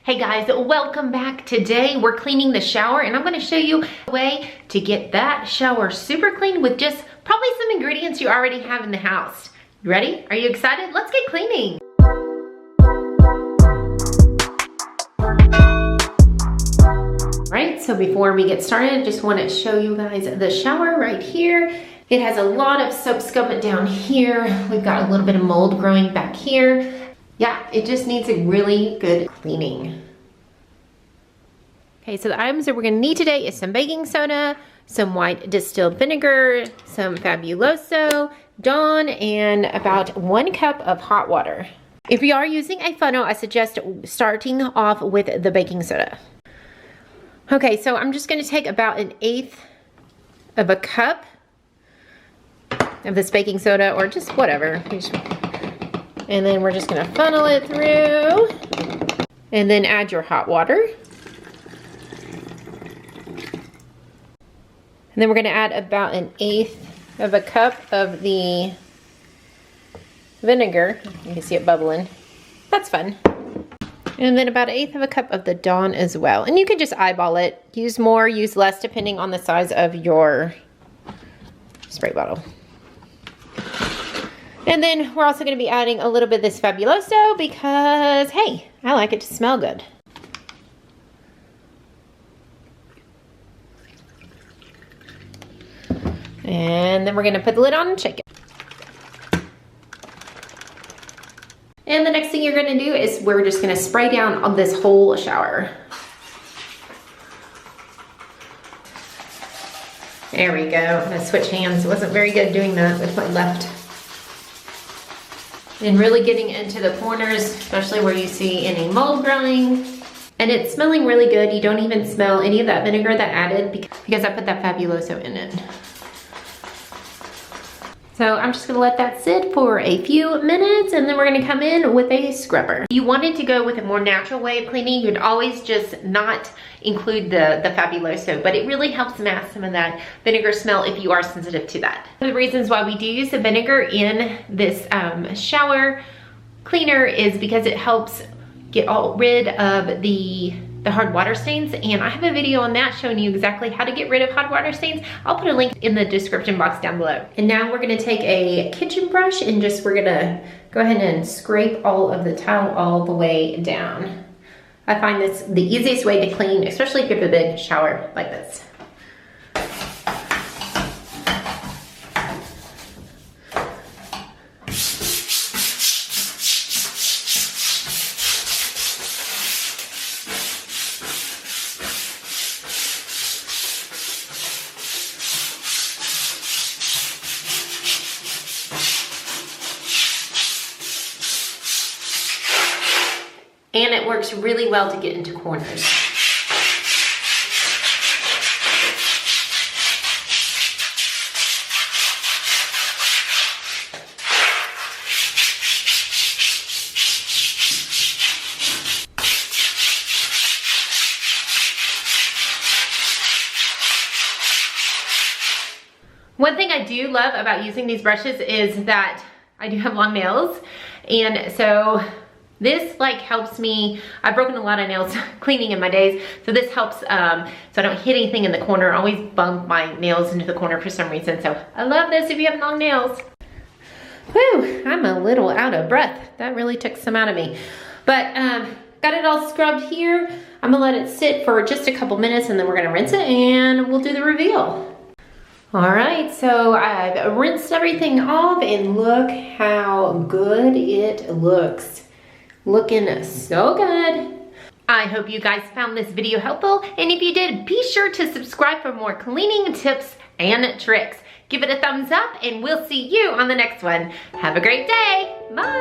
Hey guys, welcome back. Today we're cleaning the shower and I'm going to show you a way to get that shower super clean with just probably some ingredients you already have in the house. You ready? Are you excited? Let's get cleaning. Right, so before we get started, I just want to show you guys the shower right here. It has a lot of soap scum down here. We've got a little bit of mold growing back here. Yeah, it just needs a really good cleaning. Okay, so the items that we're gonna need today is some baking soda, some white distilled vinegar, some Fabuloso, Dawn, and about 1 cup of hot water. If you are using a funnel, I suggest starting off with the baking soda. Okay, so I'm just gonna take about 1/8 of a cup of this baking soda, or just whatever. And then we're just gonna funnel it through and then add your hot water. And then we're gonna add about 1/8 of a cup of the vinegar. You can see it bubbling. That's fun. And then about 1/8 of a cup of the Dawn as well. And you can just eyeball it. Use more, use less, depending on the size of your spray bottle. And then we're also going to be adding a little bit of this Fabuloso because, hey, I like it to smell good. And then we're going to put the lid on and shake it. And the next thing you're going to do is we're just going to spray down on this whole shower. There we go. I'm going to switch hands. It wasn't very good doing that with my left. And really getting into the corners, especially where you see any mold growing. And it's smelling really good. You don't even smell any of that vinegar that added because I put that Fabuloso in it. So I'm just gonna let that sit for a few minutes and then we're gonna come in with a scrubber. If you wanted to go with a more natural way of cleaning, you'd always just not include the Fabuloso, but it really helps mask some of that vinegar smell if you are sensitive to that. One of the reasons why we do use the vinegar in this shower cleaner is because it helps get rid of the hard water stains, and I have a video on that showing you exactly how to get rid of hard water stains. I'll put a link in the description box down below. And now we're gonna take a kitchen brush and we're gonna go ahead and scrape all of the tile all the way down. I find this the easiest way to clean, especially if you have a big shower like this. And it works really well to get into corners. One thing I do love about using these brushes is that I do have long nails, and so this like helps me. I've broken a lot of nails cleaning in my days, so this helps so I don't hit anything in the corner. I always bump my nails into the corner for some reason, so I love this if you have long nails. Whew, I'm a little out of breath. That really took some out of me. But got it all scrubbed here. I'm gonna let it sit for just a couple minutes and then we're gonna rinse it and we'll do the reveal. All right, so I've rinsed everything off and look how good it looks. Looking so good. I hope you guys found this video helpful, and if you did, be sure to subscribe for more cleaning tips and tricks. Give it a thumbs up and we'll see you on the next one. Have a great day. Bye.